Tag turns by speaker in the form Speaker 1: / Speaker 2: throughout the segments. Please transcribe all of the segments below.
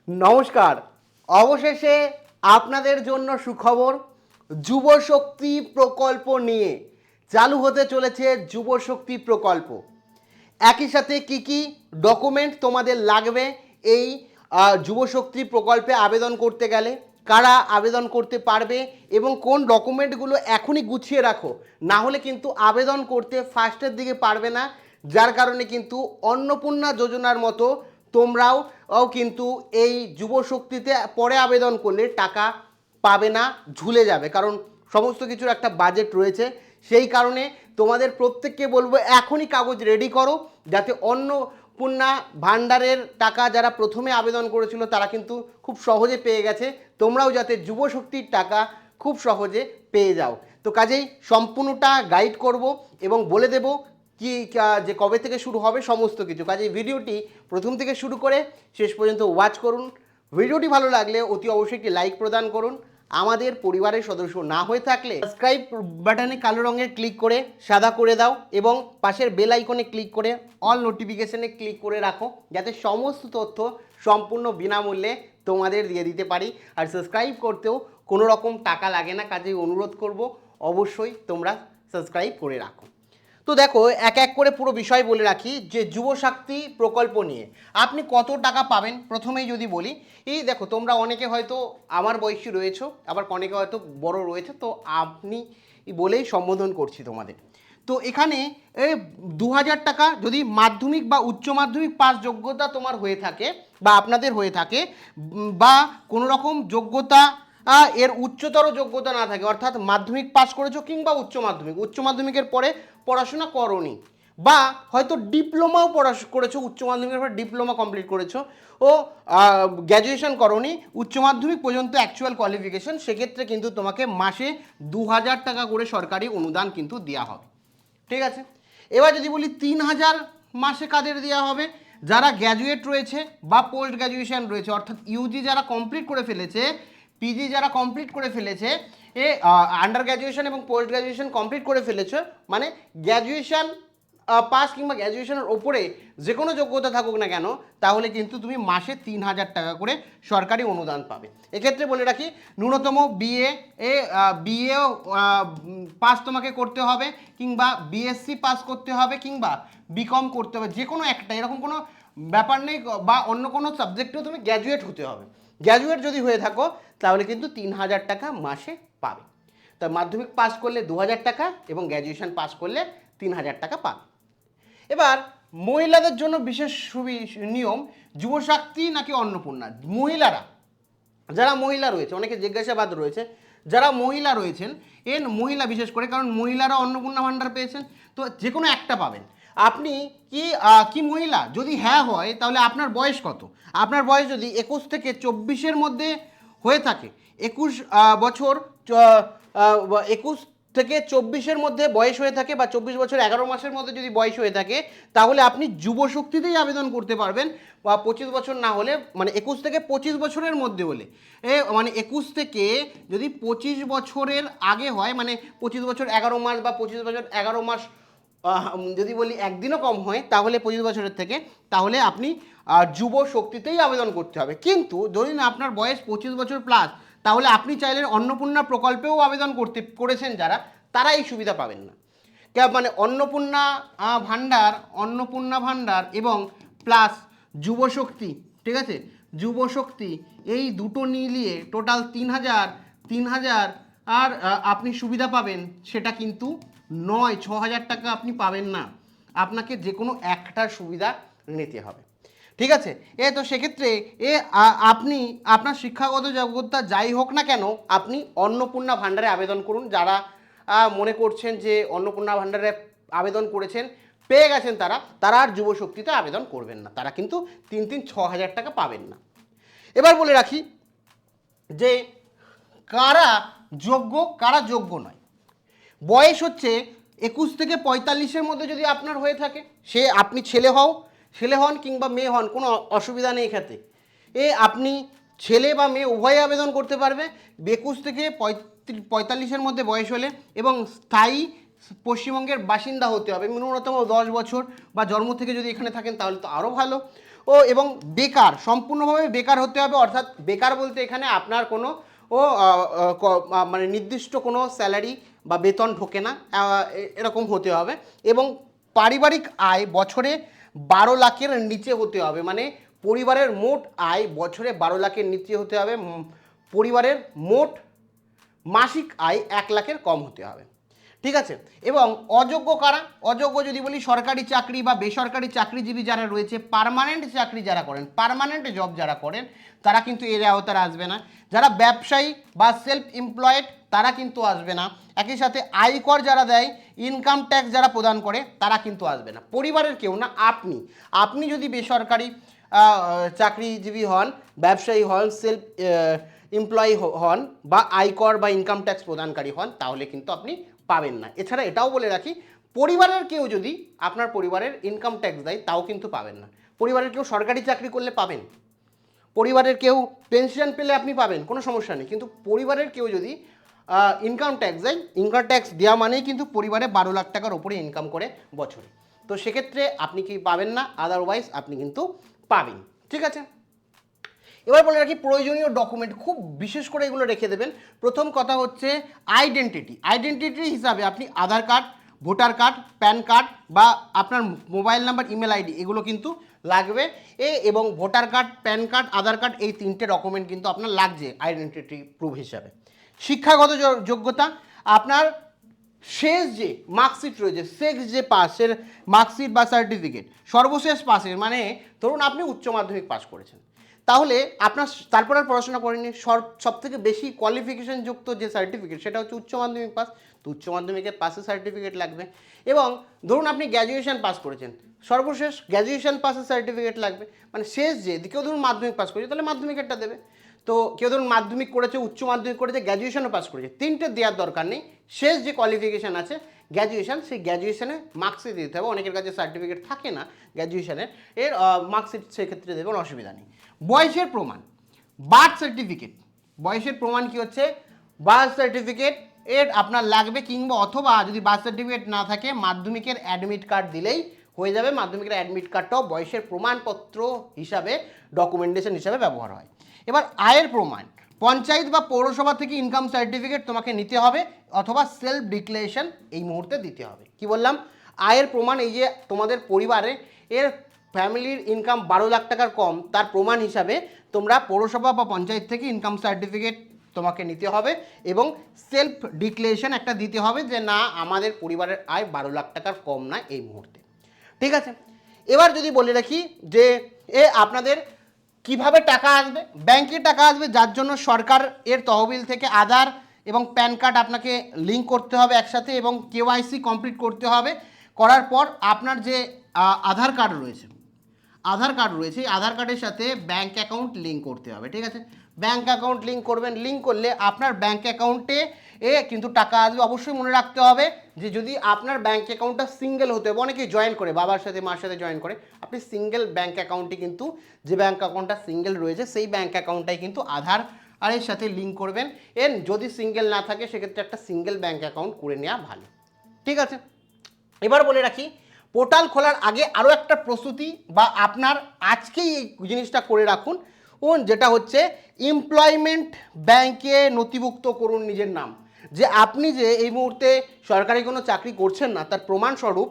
Speaker 1: নমস্কার। অবশেষে আপনাদের জন্য সুখবর, যুব শক্তি প্রকল্প নিয়ে চালু হতে চলেছে যুব শক্তি প্রকল্প। একই সাথে কি কি ডকুমেন্ট তোমাদের লাগবে এই যুব শক্তি প্রকল্পে আবেদন করতে গেলে, কারা আবেদন করতে পারবে এবং কোন ডকুমেন্টগুলো এখনই গুছিয়ে রাখো, না হলে কিন্তু আবেদন করতে ফার্স্টের দিকে পারবে না, যার কারণে কিন্তু অন্নপূর্ণা যোজনার মতো তোমরাও কিন্তু এই যুব শক্তিতে পরে আবেদন করলে টাকা পাবে না, ঝুলে যাবে। কারণ সমস্ত কিছুর একটা বাজেট রয়েছে, সেই কারণে তোমাদের প্রত্যেককে বলবো এখনই কাগজ রেডি করো, যাতে অন্নপূর্ণা ভাণ্ডারের টাকা যারা প্রথমে আবেদন করেছিল তারা কিন্তু খুব সহজে পেয়ে গেছে, তোমরাও যাতে যুব শক্তির টাকা খুব সহজে পেয়ে যাও। তো কাজেই সম্পূর্ণটা গাইড করব এবং বলে দেব কি যে কবে থেকে শুরু হবে সমস্ত কিছু। কাজেই ভিডিওটি প্রথম থেকে শুরু করে শেষ পর্যন্ত ওয়াচ করুন। ভিডিওটি ভালো লাগলে অতি অবশ্যই একটি লাইক প্রদান করুন। আমাদের পরিবারের সদস্য না হয়ে থাকলে সাবস্ক্রাইব বাটনে কালো রঙের ক্লিক করে সাদা করে দাও এবং পাশের বেল আইকনে ক্লিক করে অল নোটিফিকেশনে ক্লিক করে রাখো, যাতে সমস্ত তথ্য সম্পূর্ণ বিনামূল্যে তোমাদের দিয়ে দিতে পারি। আর সাবস্ক্রাইব করতেও কোনো রকম টাকা লাগে না, কাজেই অনুরোধ করব অবশ্যই তোমরা সাবস্ক্রাইব করে রাখো। তো দেখো, এক এক করে পুরো বিষয় বলে রাখি যে যুব শক্তি প্রকল্প নিয়ে আপনি কত টাকা পাবেন। প্রথমেই যদি বলি, এই দেখো তোমরা অনেকে হয়তো আমার বয়সী রয়েছো, আবার অনেকে হয়তো বড় রয়েছে, তো আপনি বলেই সম্বোধন করছি তোমাদের। তো এখানে 2000 টাকা যদি মাধ্যমিক বা উচ্চ মাধ্যমিক পাস যোগ্যতা তোমার হয়ে থাকে বা আপনাদের হয়ে থাকে, বা কোনো রকম যোগ্যতা এর উচ্চতর যোগ্যতা না থাকে, অর্থাৎ মাধ্যমিক পাস করেছো কিংবা উচ্চ মাধ্যমিকের পরে পড়াশোনা করোনি, বা হয়তো ডিপ্লোমাও করেছো, উচ্চ মাধ্যমিকের পর ডিপ্লোমা কমপ্লিট করেছো ও গ্র্যাজুয়েশন করোনি, উচ্চ মাধ্যমিক পর্যন্ত অ্যাকচুয়াল কোয়ালিফিকেশন, সেক্ষেত্রে কিন্তু তোমাকে মাসে 2000 টাকা করে সরকারি অনুদান কিন্তু দেওয়া হবে। ঠিক আছে, এবার যদি বলি 3000 মাসে কাদের দেওয়া হবে, যারা গ্র্যাজুয়েট রয়েছে বা পোস্ট গ্র্যাজুয়েশন রয়েছে, অর্থাৎ ইউজি যারা কমপ্লিট করে ফেলেছে, পিজি যারা কমপ্লিট করে ফেলেছে, আন্ডার গ্র্যাজুয়েশন এবং পোস্ট গ্র্যাজুয়েশন কমপ্লিট করে ফেলেছে, মানে গ্র্যাজুয়েশন পাস কিংবা গ্র্যাজুয়েশনের ওপরে যে কোনো যোগ্যতা থাকুক না কেন, তাহলে কিন্তু তুমি মাসে 3000 টাকা করে সরকারি অনুদান পাবে। এক্ষেত্রে বলে রাখি, ন্যূনতম বিএ পাস তোমাকে করতে হবে, কিংবা বিএসসি পাস করতে হবে, কিংবা বিকম করতে হবে, যে কোনো একটা, এরকম কোনো ব্যাপার নেই, বা অন্য কোনো সাবজেক্টেও তুমি গ্র্যাজুয়েট হতে হবে। গ্র্যাজুয়েট যদি হয়ে থাকো তাহলে কিন্তু 3000 টাকা মাসে পাবে। তা মাধ্যমিক পাস করলে 2000 টাকা এবং গ্র্যাজুয়েশন পাস করলে 3000 টাকা পাবে। এবার মহিলাদের জন্য বিশেষ নিয়ম, যুবশক্তি নাকি অন্নপূর্ণা। মহিলারা, যারা মহিলা রয়েছে, অনেকে জিজ্ঞাসাবাদ রয়েছে, যারা মহিলা রয়েছেন, মহিলা বিশেষ করে, কারণ মহিলারা অন্নপূর্ণা ভাণ্ডার পেয়েছেন, তো যে কোনো একটা পাবেন। আপনি কি মহিলা? যদি হ্যাঁ হয় তাহলে আপনার বয়স কত? আপনার বয়স যদি 21 থেকে 24-এর মধ্যে হয়ে থাকে, 21 বছর 21 থেকে 24-এর মধ্যে বয়স হয়ে থাকে, বা 24 বছর 11 মাসের মধ্যে যদি বয়স হয়ে থাকে, তাহলে আপনি যুব শক্তিতেই আবেদন করতে পারবেন। বা 25 বছর না হলে, মানে 21 থেকে 25 বছরের মধ্যে হলে, মানে 21 থেকে যদি 25 বছরের আগে হয়, মানে 25 বছর 11 মাস বা 25 বছর 11 মাস যদি বলি একদিনও কম হয়, তাহলে 25 বছরের থেকে, তাহলে আপনি যুব শক্তিতেই আবেদন করতে হবে। কিন্তু যদি না আপনার বয়স 25 বছর প্লাস, তাহলে আপনি চাইলে অন্নপূর্ণা প্রকল্পেও আবেদন করেছেন যারা, তারা এই সুবিধা পাবেন না। মানে অন্নপূর্ণা ভাণ্ডার এবং প্লাস যুব শক্তি, ঠিক আছে, যুব শক্তি এই দুটো মিলিয়ে টোটাল 3000 আর আপনি সুবিধা পাবেন, সেটা কিন্তু 6000 টাকা আপনি পাবেন না, আপনাকে যে কোনো একটা সুবিধা নিতে হবে। ঠিক আছে, তো সেক্ষেত্রে আপনি আপনার শিক্ষাগত যোগ্যতা যাই হোক না কেন, আপনি অন্নপূর্ণা ভাণ্ডারে আবেদন করুন। যারা মনে করছেন যে অন্নপূর্ণা ভাণ্ডারে আবেদন করেছেন, পেয়ে গেছেন, তারা আর যুব শক্তিতে আবেদন করবেন না, তারা কিন্তু 6000 টাকা পাবেন না। এবার বলে রাখি যে কারা যোগ্য নয়। বয়স হচ্ছে 21 থেকে 45-এর মধ্যে যদি আপনার হয়ে থাকে, সে আপনি ছেলে হন কিংবা মেয়ে হন, কোনো অসুবিধা নেই এক্ষেত্রে। আপনি ছেলে বা মেয়ে উভয়ে আবেদন করতে পারবে। 21 থেকে 45-এর মধ্যে বয়স হলে এবং স্থায়ী পশ্চিমবঙ্গের বাসিন্দা হতে হবে, ন্যূনতম 10 বছর, বা জন্ম থেকে যদি এখানে থাকেন তাহলে তো আরও ভালো। এবং বেকার, সম্পূর্ণভাবে বেকার হতে হবে, অর্থাৎ বেকার বলতে এখানে আপনার কোনো মানে নির্দিষ্ট কোনো স্যালারি বা বেতন ঢোকে না, এরকম হতে হবে। এবং পারিবারিক আয় বছরে 12 লাখের নিচে হতে হবে, মানে পরিবারের মোট আয় বছরে 12 লাখের নিচে হতে হবে, পরিবারের মোট মাসিক আয় 1 লাখের কম হতে হবে, ঠিক আছে। এবং অযোগ্য কারা? অযোগ্য যদি বলি সরকারি চাকরি বা বেসরকারি চাকরিজীবী যারা রয়েছে, পার্মানেন্ট চাকরি যারা করেন, পার্মানেন্ট জব যারা করেন, তারা কিন্তু এর আওতায় আসবে না। যারা ব্যবসায়ী বা সেলফ এমপ্লয়েড তারা কিন্তু আসবে না। একই সাথে আয়কর যারা দেয়, ইনকাম ট্যাক্স যারা প্রদান করে তারা কিন্তু আসবে না। পরিবারের কেউ না, আপনি যদি বেসরকারি চাকরিজীবী হন, ব্যবসায়ী হন, সেলফ এমপ্লয়ি হন বা আয়কর বা ইনকাম ট্যাক্স প্রদানকারী হন, তাহলে কিন্তু আপনি পাবেন না। এছাড়া এটাও বলে রাখি, পরিবারের কেউ যদি আপনার পরিবারের ইনকাম ট্যাক্স দেয় তাও কিন্তু পাবেন না। পরিবারের কেউ সরকারি চাকরি করলে পাবেন, পরিবারের কেউ পেনশন পেলে আপনি পাবেন, কোনো সমস্যা নেই। কিন্তু পরিবারের কেউ যদি ইনকাম ট্যাক্স দেয়, ইনকাম ট্যাক্স দেওয়া মানেই কিন্তু পরিবারে 12 লাখ টাকার ওপরে ইনকাম করে বছরে, তো সেক্ষেত্রে আপনি কি পাবেন না, আদারওয়াইজ আপনি কিন্তু পাবেন, ঠিক আছে। এবার বলে রাখি প্রয়োজনীয় ডকুমেন্ট, খুব বিশেষ করে এগুলো রেখে দেবেন। প্রথম কথা হচ্ছে আইডেন্টিটি হিসাবে আপনি Aadhaar card, voter card, PAN card বা আপনার মোবাইল নাম্বার, ইমেল আইডি এগুলো কিন্তু লাগবে। এবং ভোটার কার্ড, প্যান কার্ড, আধার কার্ড এই 3টে ডকুমেন্ট কিন্তু আপনার লাগছে আইডেন্টিটি প্রুফ হিসাবে। শিক্ষাগত যোগ্যতা, আপনার শেষ যে মার্কশিট রয়েছে, শেষ যে পাসের মার্কশিট বা সার্টিফিকেট, সর্বশেষ পাসের, মানে ধরুন আপনি উচ্চ মাধ্যমিক পাস করেছেন, তাহলে আপনার তারপর আর পড়াশোনা করেনি, সব থেকে বেশি কোয়ালিফিকেশন যুক্ত যে সার্টিফিকেট সেটা হচ্ছে উচ্চ মাধ্যমিক পাস, তো উচ্চ মাধ্যমিকের পাসের সার্টিফিকেট লাগবে। এবং ধরুন আপনি গ্র্যাজুয়েশন পাস করেছেন, সর্বশেষ গ্র্যাজুয়েশন পাসের সার্টিফিকেট লাগবে, মানে শেষ যে কেউ ধরুন মাধ্যমিক পাস করেছে তাহলে মাধ্যমিকেরটা দেবে, তো কেউ ধরুন মাধ্যমিক করেছে, উচ্চ মাধ্যমিক করেছে, গ্র্যাজুয়েশনও পাস করেছে, 3টে দেওয়ার দরকার নেই। শেষ যে কোয়ালিফিকেশান আছে গ্র্যাজুয়েশন, সেই গ্র্যাজুয়েশনে মার্কশিট দিতে হবে, অনেকের কাছে সার্টিফিকেট থাকে না গ্র্যাজুয়েশনের, এর মার্কশিট সেক্ষেত্রে দেবেন, অসুবিধা নেই। বয়সের প্রমাণ, বার্থ সার্টিফিকেট, বয়সের প্রমাণ কি হচ্ছে বার্থ সার্টিফিকেট এর আপনার লাগবে, কিংবা অথবা যদি বার্থ সার্টিফিকেট না থাকে মাধ্যমিকের অ্যাডমিট কার্ড দিলেই হয়ে যাবে। মাধ্যমিকের অ্যাডমিট কার্ডটাও বয়সের প্রমাণপত্র হিসাবে, ডকুমেন্টেশন হিসাবে ব্যবহার হয়। এবার আয়ের প্রমাণ, পঞ্চায়েত বা পৌরসভা থেকে ইনকাম সার্টিফিকেট তোমাকে নিতে হবে, অথবা সেলফ ডিক্লারেশন এই মুহূর্তে দিতে হবে। কি বললাম? আয়ের প্রমাণ, এই যে তোমাদের পরিবারে এর ফ্যামিলির ইনকাম 12 লাখ টাকার কম, তার প্রমাণ হিসাবে তোমরা পৌরসভা বা পঞ্চায়েত থেকে ইনকাম সার্টিফিকেট তোমাকে নিতে হবে, এবং সেলফ ডিক্লারেশন একটা দিতে হবে যে না, আমাদের পরিবারের আয় 12 লাখ টাকার কম না এই মুহূর্তে, ঠিক আছে। এবার যদি বলে রাখি যে আপনাদের কিভাবে টাকা আসবে, ব্যাংকে টাকা আসবে, যার জন্য সরকার এর তহবিল থেকে আধার এবং প্যান কার্ড আপনাকে লিঙ্ক করতে হবে একসাথে, এবং কেওয়াইসি কমপ্লিট করতে হবে। করার পর আপনার যে আধার কার্ড রয়েছে, এই আধার কার্ডের সাথে ব্যাংক অ্যাকাউন্ট লিঙ্ক করতে হবে, ঠিক আছে। ব্যাংক অ্যাকাউন্ট লিঙ্ক করবেন, লিঙ্ক করলে আপনার ব্যাংক অ্যাকাউন্টে কিন্তু টাকা আসবে। অবশ্যই মনে রাখতে হবে যে যদি আপনার ব্যাংক অ্যাকাউন্টটা সিঙ্গেল হতে হবে, অনেকেই জয়েন করে, বাবার সাথে মার সাথে জয়েন করে, আপনি সিঙ্গেল ব্যাংক অ্যাকাউন্টে কিন্তু, যে ব্যাংক অ্যাকাউন্টটা সিঙ্গেল রয়েছে সেই ব্যাংক অ্যাকাউন্টটাই কিন্তু আধার এর সাথে লিঙ্ক করবেন। যদি সিঙ্গেল না থাকে সেক্ষেত্রে একটা সিঙ্গেল ব্যাংক অ্যাকাউন্ট করে নেওয়া ভালো, ঠিক আছে। এবার বলে রাখি পোর্টাল খোলার আগে আরও একটা প্রস্তুতি, বা আপনার আজকেই এই জিনিসটা করে রাখুন, যেটা হচ্ছে এমপ্লয়মেন্ট ব্যাংকে নথিভুক্ত করুন নিজের নাম। যে আপনি যে এই মুহূর্তে সরকারি কোনো চাকরি করছেন না, তার প্রমাণস্বরূপ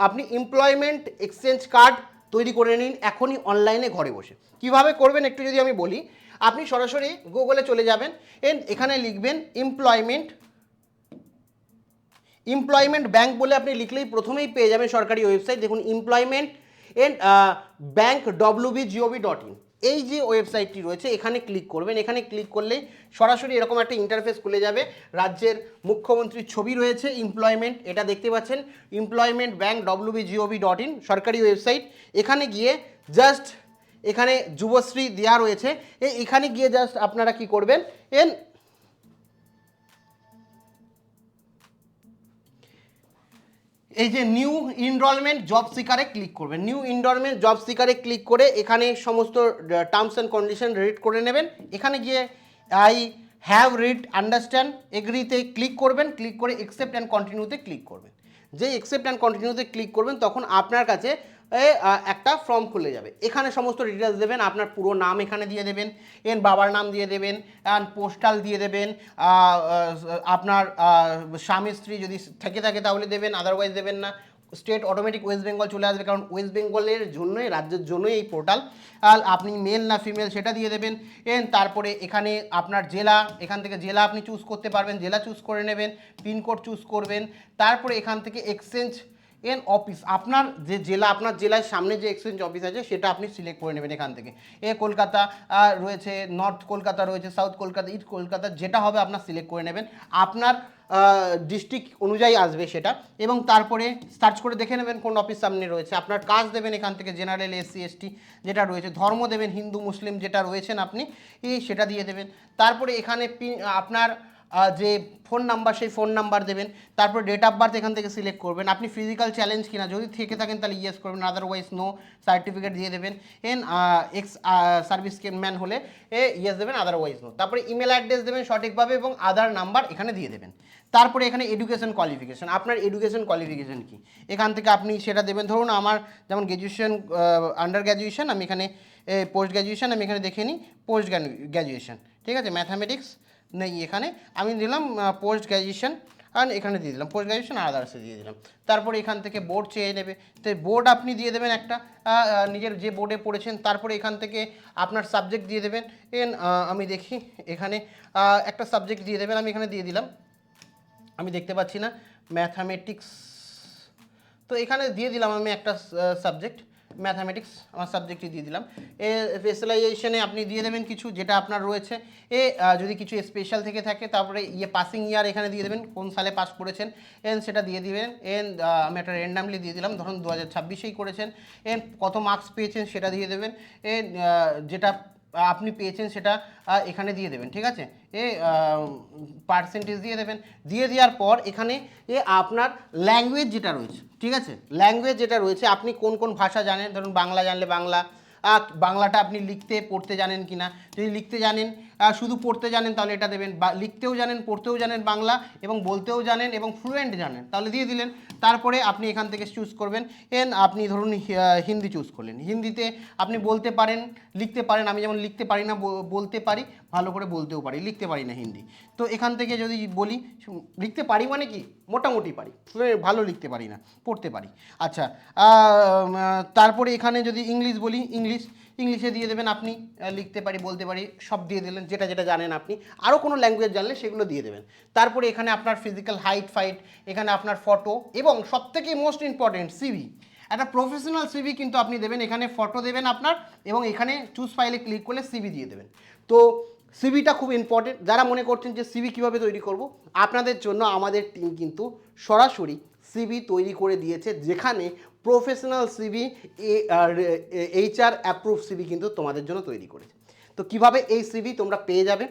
Speaker 1: আপনি এমপ্লয়মেন্ট এক্সচেঞ্জ কার্ড তৈরি করে নিন এখনই অনলাইনে ঘরে বসে। কিভাবে করবেন একটু যদি আমি বলি, আপনি সরাসরি গুগলে চলে যাবেন, এখানে লিখবেন এমপ্লয়মেন্ট ব্যাংক বলে আপনি লিখলেই প্রথমেই পেয়ে যাবেন সরকারি ওয়েবসাইট। দেখুন এমপ্লয়মেন্ট ব্যাংক wbgov.in, এই যে ওয়েবসাইটটি রয়েছে এখানে ক্লিক করবেন। এখানে ক্লিক করলেই সরাসরি এরকম একটা ইন্টারফেস খুলে যাবে, রাজ্যের মুখ্যমন্ত্রীর ছবি রয়েছে, এমপ্লয়মেন্ট, এটা দেখতে পাচ্ছেন এমপ্লয়মেন্ট ব্যাংক wbgov.in সরকারি ওয়েবসাইট। এখানে গিয়ে জাস্ট এখানে যুবশ্রী দেওয়া রয়েছে, এখানে গিয়ে জাস্ট আপনারা কি করবেন, এই যে নিউ এনরোলমেন্ট জব সিকারে ক্লিক করবেন। নিউ এনরোলমেন্ট জব সিকারে ক্লিক করে এখানে সমস্ত টার্মস অ্যান্ড কন্ডিশন রিড করে নেবেন। এখানে গিয়ে আই হ্যাভ রিড, আন্ডারস্ট্যান্ড, এগ্রিতে ক্লিক করবেন। ক্লিক করে অ্যাকসেপ্ট অ্যান্ড কন্টিনিউতে ক্লিক করবেন। যেই অ্যাকসেপ্ট অ্যান্ড কন্টিনিউতে ক্লিক করবেন তখন আপনার কাছে একটা ফর্ম খুলে যাবে। এখানে সমস্ত ডিটেলস দেবেন, আপনার পুরো নাম এখানে দিয়ে দেবেন, বাবার নাম দিয়ে দেবেন, পোস্টাল দিয়ে দেবেন, আপনার স্বামী স্ত্রী যদি থেকে থাকে তাহলে দেবেন, আদারওয়াইজ দেবেন না। স্টেট অটোমেটিক ওয়েস্ট বেঙ্গল চলে আসবে, কারণ ওয়েস্ট বেঙ্গলের জন্যই, রাজ্যের জন্যই এই পোর্টাল। আর আপনি মেল না ফিমেল সেটা দিয়ে দেবেন। তারপরে এখানে আপনার জেলা, এখান থেকে জেলা আপনি চুজ করতে পারবেন, জেলা চুজ করে নেবেন, পিনকোড চুজ করবেন। তারপরে এখান থেকে এক্সচেঞ্জ অফিস, আপনার যে জেলা, আপনার জেলার সামনে যে এক্সচেঞ্জ অফিস আছে সেটা আপনি সিলেক্ট করে নেবেন এখান থেকে। কলকাতা রয়েছে, নর্থ কলকাতা রয়েছে, সাউথ কলকাতা, ইস্ট কলকাতা, যেটা হবে আপনার সিলেক্ট করে নেবেন, আপনার ডিস্ট্রিক্ট অনুযায়ী আসবে সেটা। এবং তারপরে সার্চ করে দেখে নেবেন কোন অফিস সামনে রয়েছে। আপনার কাজ দেবেন এখান থেকে জেনারেল, এসসি এসটি যেটা রয়েছে, ধর্ম দেবেন হিন্দু মুসলিম যেটা রয়েছেন আপনি সেটা দিয়ে দেবেন। তারপরে এখানে আপনার যে ফোন নাম্বার, সেই ফোন নাম্বার দেবেন। তারপর ডেট অফ বার্থ এখান থেকে সিলেক্ট করবেন। আপনি ফিজিক্যাল চ্যালেঞ্জ কিনা, যদি থেকে থাকেন তাহলে ইয়েস করবেন, আদারওয়াইজ নো। সার্টিফিকেট দিয়ে দেবেন। এক্স সার্ভিস ম্যান হলে ইয়েস দেবেন, আদারওয়াইজ নো। তারপরে ইমেল অ্যাড্রেস দেবেন সঠিকভাবে এবং আধার নাম্বার এখানে দিয়ে দেবেন। তারপরে এখানে এডুকেশন কোয়ালিফিকেশান, আপনার এডুকেশন কোয়ালিফিকেশান কি এখান থেকে আপনি সেটা দেবেন। ধরুন আমার যেমন গ্র্যাজুয়েশন, আন্ডার গ্র্যাজুয়েশন, আমি এখানে পোস্ট গ্র্যাজুয়েশন আমি এখানে দেখে নিই, পোস্ট গ্র্যাজুয়েশন, ঠিক আছে, ম্যাথামেটিক্স নেই এখানে, আমি দিলাম পোস্ট গ্র্যাজুয়েশন, আর এখানে দিয়ে দিলাম পোস্ট গ্র্যাজুয়েশন আর আদার্সে দিয়ে দিলাম। তারপরে এখান থেকে বোর্ড চেয়ে নেবে, তো বোর্ড আপনি দিয়ে দেবেন একটা, নিজের যে বোর্ডে পড়েছেন। তারপরে এখান থেকে আপনার সাবজেক্ট দিয়ে দেবেন। আমি দেখি এখানে একটা সাবজেক্ট দিয়ে দেবেন, আমি এখানে দিয়ে দিলাম, আমি দেখতে পাচ্ছি না, ম্যাথামেটিক্স, তো এখানে দিয়ে দিলাম আমি একটা সাবজেক্ট, ম্যাথামেটিক্স আমার সাবজেক্টই দিয়ে দিলাম। স্পেশালাইজেশনে আপনি দিয়ে দেবেন কিছু যেটা আপনার রয়েছে। যদি কিছু স্পেশাল থেকে থাকে, তারপরে পাসিং ইয়ার এখানে দিয়ে দেবেন, কোন সালে পাস করেছেন সেটা দিয়ে দিবেন। আমি একটা র্যান্ডামলি দিয়ে দিলাম, ধরুন 2026-এই করেছেন। কত মার্কস পেয়েছেন সেটা দিয়ে দেবেন। যেটা আপনি পেয়েছেন সেটা এখানে দিয়ে দেবেন, ঠিক আছে। পার্সেন্টেজ দিয়ে দেবেন। দিয়ে দেওয়ার পর এখানে আপনার ল্যাঙ্গুয়েজ যেটা রয়েছে, ঠিক আছে, ল্যাঙ্গুয়েজ যেটা রয়েছে, আপনি কোন কোন ভাষা জানেন, ধরুন বাংলা জানলে বাংলা, বাংলাটা আপনি লিখতে পড়তে জানেন কি না, যদি লিখতে জানেন, শুধু পড়তে জানেন তাহলে এটা দেবেন, বা লিখতেও জানেন পড়তেও জানেন বাংলা এবং বলতেও জানেন এবং ফ্লুয়েন্ট জানেন তাহলে দিয়ে দিলেন। তারপরে আপনি এখান থেকে চুজ করবেন, আপনি ধরুন হিন্দি চুজ করলেন, হিন্দিতে আপনি বলতে পারেন লিখতে পারেন, আমি যেমন লিখতে পারি না, বলতে পারি, ভালো করে বলতেও পারি, লিখতে পারি না হিন্দি। তো এখান থেকে যদি বলি, লিখতে পারি মানে কি, মোটামুটি পারি, ভালো লিখতে পারি না, পড়তে পারি। আচ্ছা, তারপরে এখানে যদি ইংলিশ বলি, ইংলিশে দিয়ে দেবেন, আপনি লিখতে পারি, বলতে পারি, সব দিয়ে দিলেন, যেটা যেটা জানেন আপনি। আরও কোনো ল্যাঙ্গুয়েজ জানলে সেগুলো দিয়ে দেবেন। তারপরে এখানে আপনার ফিজিক্যাল হাইট ফাইট, এখানে আপনার ফটো, এবং সবথেকে মোস্ট ইম্পর্টেন্ট সিভি, একটা প্রফেশনাল সিভি কিন্তু আপনি দেবেন। এখানে ফটো দেবেন আপনার, এবং এখানে চুজ ফাইলে ক্লিক করলে সিভি দিয়ে দেবেন। তো সিভিটা খুব ইম্পর্টেন্ট। যারা মনে করছেন যে সিভি কীভাবে তৈরি করব, আপনাদের জন্য আমাদের টিম কিন্তু সরাসরি সিভি তৈরি করে দিয়েছে, যেখানে professional CV, HR approve CV কিন্তু তোমাদের জন্য তৈরি করেছে। তো কিভাবে এই সিভি তোমরা পেয়ে যাবে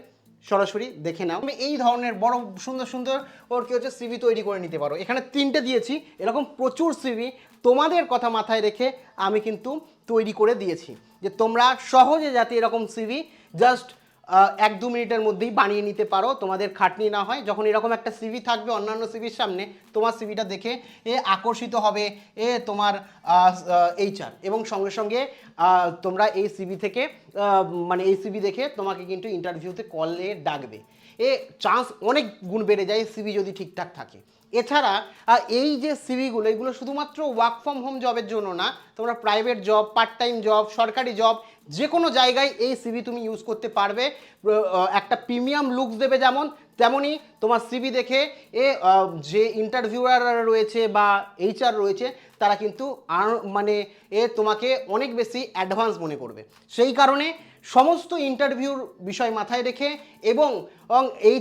Speaker 1: সরাসরি দেখে নাও। আমি এই ধরনের বড় সুন্দর সুন্দর ওর কি হচ্ছে সিভি তৈরি করে নিতে পারো। এখানে 3টে দিয়েছি, এরকম প্রচুর সিভি তোমাদের কথা মাথায় রেখে আমি কিন্তু তৈরি করে দিয়েছি, যে তোমরা সহজে যাতে এরকম সিভি জাস্ট 1-2 মিনিটের মধ্যেই বানিয়ে নিতে পারো, তোমাদের খাটনি না হয়। যখন এরকম একটা সিভি থাকবে অন্যান্য সিভির সামনে, তোমার সিভিটা দেখে আকর্ষিত হবে তোমার HR, এবং সঙ্গে সঙ্গে তোমরা এই সিভি থেকে মানে এই সিভি দেখে তোমাকে কিন্তু ইন্টারভিউতে কলে ডাকবে। চান্স অনেক গুণ বেড়ে যায় সিভি যদি ঠিকঠাক থাকে। এছাড়া এই যে সিভিগুলো, এগুলো শুধুমাত্র ওয়ার্ক ফ্রম হোম জবের জন্য না, তোমরা private job, part time job, সরকারি জব, যে কোনো জায়গায় এই সিভি তুমি ইউজ করতে পারবে। একটা প্রিমিয়াম লুকস দেবে যেমন, তেমনই তোমার সিভি দেখে যে ইন্টারভিউয়ার রয়েছে বা HR রয়েছে, তারা কিন্তু মানে তোমাকে অনেক বেশি অ্যাডভান্স মনে করবে। সেই কারণে সমস্ত ইন্টারভিউর বিষয় মাথায় রেখে এবং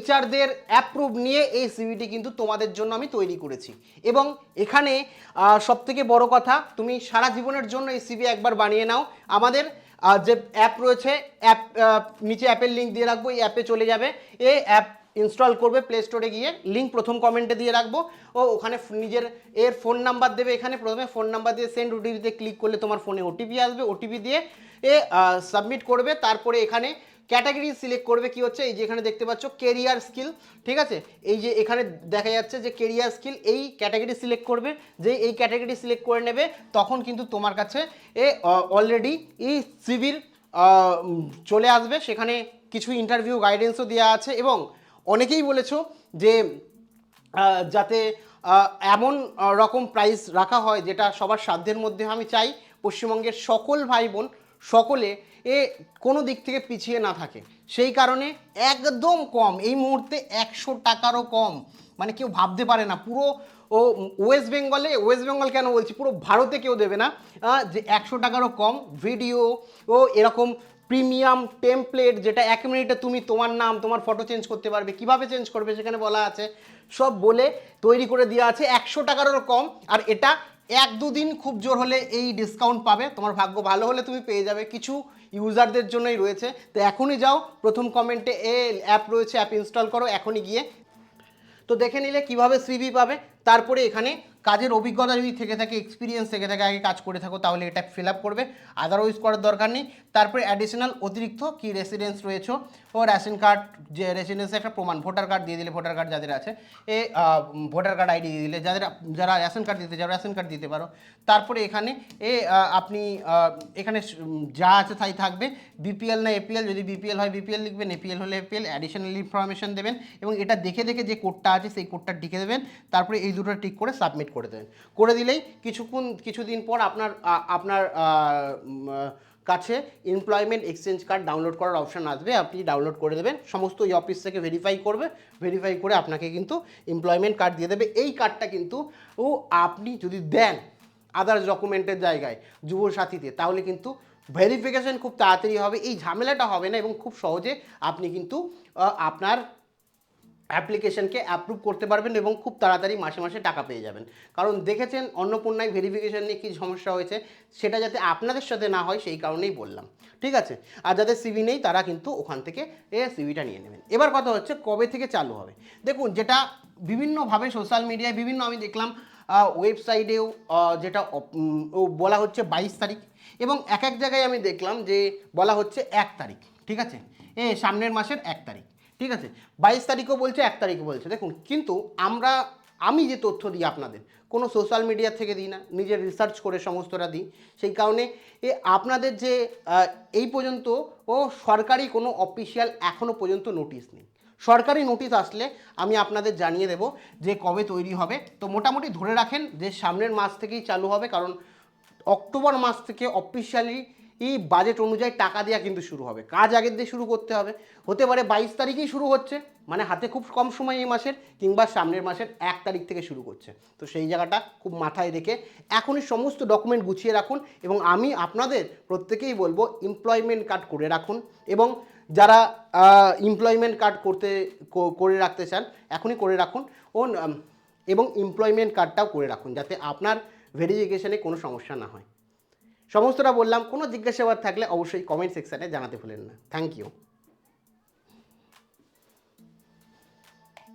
Speaker 1: HRদের অ্যাপ্রুভ নিয়ে এই সিভিটি কিন্তু তোমাদের জন্য আমি তৈরি করেছি। এবং এখানে সবথেকে বড় কথা, তুমি সারা জীবনের জন্য এই সিভি একবার বানিয়ে নাও। আমাদের যে অ্যাপ রয়েছে, নিচে অ্যাপের লিঙ্ক দিয়ে রাখবো, এই অ্যাপে চলে যাবে, এই অ্যাপ ইনস্টল করবে প্লে স্টোরে গিয়ে, লিঙ্ক প্রথম কমেন্টে দিয়ে রাখবো। ওখানে নিজের ফোন নাম্বার দেবে, এখানে প্রথমে ফোন নাম্বার দিয়ে সেন্ড ওটিপিতে ক্লিক করলে তোমার ফোনে OTP আসবে, OTP দিয়ে সাবমিট করবে। তারপরে এখানে ক্যাটাগরি সিলেক্ট করবে কি হচ্ছে এই যে এখানে দেখতে পাচ্ছ কেরিয়ার স্কিল, ঠিক আছে, এই যে এখানে দেখা যাচ্ছে যে কেরিয়ার স্কিল, এই ক্যাটাগরি সিলেক্ট করবে, যে এই ক্যাটাগরি সিলেক্ট করে নেবে তখন কিন্তু তোমার কাছে অলরেডি এই সিভির চলে আসবে, সেখানে কিছু ইন্টারভিউ গাইডেন্সও দেওয়া আছে এবং অনেকেই বলেছো যে যাতে এমন রকম প্রাইস রাখা হয় যেটা সবার সাধ্যের মধ্যে। আমি চাই পশ্চিমবঙ্গের সকল ভাই বোন সকলে কোনো দিক থেকে পিছিয়ে না থাকে, সেই কারণে একদম কম, এই মুহূর্তে 100 টাকারও কম, মানে কেউ ভাবতে পারে না পুরো ওয়েস্ট বেঙ্গল কেন বলছি, পুরো ভারতে কেউ দেবে না যে 100 টাকারও কম ভিডিও এরকম প্রিমিয়াম টেমপ্লেট, যেটা 1 মিনিটে তুমি তোমার নাম তোমার ফটো চেঞ্জ করতে পারবে, কিভাবে চেঞ্জ করবে সেখানে বলা আছে, সব বলে তৈরি করে দেওয়া আছে 100 টাকারও কম। আর এটা 1-2 দিন খুব জোর হলে এই ডিসকাউন্ট পাবে, তোমার ভাগ্য ভালো হলে তুমি পেয়ে যাবে, কিছু ইউজারদের জন্যই রয়েছে। তো এখনই যাও, প্রথম কমেন্টে অ্যাপ রয়েছে, অ্যাপ ইনস্টল করো এখনই গিয়ে, তো দেখে নিলে কিভাবে সিভি পাবে। তারপরে এখানে কাজের অভিজ্ঞতা যদি থেকে থাকে, এক্সপিরিয়েন্স থেকে থাকে, আগে কাজ করে থাকো, তাহলে এটা ফিল আপ করবে, আদারওয়াইজ করার দরকার নেই। তারপরে অ্যাডিশনাল অতিরিক্ত কি রেসিডেন্স রয়েছে ও রেশন কার্ড, যে রেসিডেন্সের একটা প্রমাণ, ভোটার কার্ড দিয়ে দিলে, ভোটার কার্ড যাদের আছে ভোটার কার্ড আইডি দিয়ে দিলে, যারা রেশন কার্ড দিতে চাও রেশন কার্ড দিতে পারো। তারপরে এখানে আপনি এখানে যা আছে তাই থাকবে, বিপিএল না এপিএল, যদি বিপিএল হয় বিপিএল লিখবেন, এপিএল হলে এপিএল, অ্যাডিশনাল ইনফরমেশন দেবেন এবং এটা দেখে দেখে যে কোডটা আছে সেই কোডটা লিখে দেবেন, তারপরে এই দুটো টিক করে সাবমিট করে দেবেন। করে দিলেই কিছুদিন পর আপনার কাছে এমপ্লয়মেন্ট এক্সচেঞ্জ কার্ড ডাউনলোড করার অপশান আসবে, আপনি ডাউনলোড করে দেবেন, সমস্ত এই অফিস থেকে ভেরিফাই করবে, ভেরিফাই করে আপনাকে কিন্তু এমপ্লয়মেন্ট কার্ড দিয়ে দেবে। এই কার্ডটা কিন্তু আপনি যদি দেন আদার্স ডকুমেন্টের জায়গায় যুবসাথীতে, তাহলে কিন্তু ভেরিফিকেশন খুব তাড়াতাড়ি হবে, এই ঝামেলাটা হবে না এবং খুব সহজে আপনি কিন্তু আপনার অ্যাপ্লিকেশনকে অ্যাপ্রুভ করতে পারবেন এবং খুব তাড়াতাড়ি মাসে মাসে টাকা পেয়ে যাবেন। কারণ দেখেছেন অন্নপূর্ণায় ভেরিফিকেশন নিয়ে কী সমস্যা হয়েছে, সেটা যাতে আপনাদের সাথে না হয় সেই কারণেই বললাম, ঠিক আছে। আর যাদের সিভি নেই তারা কিন্তু ওখান থেকে সিভিটা নিয়ে নেবেন। এবার কথা হচ্ছে কবে থেকে চালু হবে। দেখুন, যেটা বিভিন্নভাবে সোশ্যাল মিডিয়ায় আমি দেখলাম ওয়েবসাইটেও যেটা বলা হচ্ছে 22 তারিখ, এবং এক জায়গায় আমি দেখলাম যে বলা হচ্ছে 1 তারিখ, ঠিক আছে, সামনের মাসের 1 তারিখ, ঠিক আছে, 22 তারিখও বলছে, 1 তারিখও বলছে। দেখুন, কিন্তু আমি যে তথ্য দিই আপনাদের কোনো সোশ্যাল মিডিয়া থেকে দিই না, নিজের রিসার্চ করে সমস্তটা দিই, সেই কারণে আপনাদের যে এই পর্যন্ত সরকারি কোনো অফিসিয়াল এখনও পর্যন্ত নোটিশ নেই। সরকারি নোটিশ আসলে আমি আপনাদের জানিয়ে দেব যে কবে তৈরি হবে। তো মোটামুটি ধরে রাখেন যে সামনের মাস থেকেই চালু হবে, কারণ অক্টোবর মাস থেকে অফিসিয়ালি বাজেট অনুযায়ী টাকা দেওয়া কিন্তু শুরু হবে, কাজ আগের দিয়ে শুরু করতে হবে। হতে পারে 22 তারিখেই শুরু হচ্ছে, মানে হাতে খুব কম সময় এই মাসের, কিংবা সামনের মাসের 1 তারিখ থেকে শুরু করছে। তো সেই জায়গাটা খুব মাথায় রেখে এখনই সমস্ত ডকুমেন্ট গুছিয়ে রাখুন, এবং আমি আপনাদের প্রত্যেকেই বলবো এমপ্লয়মেন্ট কার্ড করে রাখুন, এবং যারা এমপ্লয়মেন্ট কার্ড করে রাখতে চান এখনই করে রাখুন, এবং এমপ্লয়মেন্ট কার্ডটাও করে রাখুন যাতে আপনার ভেরিফিকেশনে কোনো সমস্যা না হয়। সমস্তটা বললাম, কোনো জিজ্ঞাসাবাদ থাকলে অবশ্যই কমেন্ট সেকশানে জানাতে ভুলেন না। Thank you.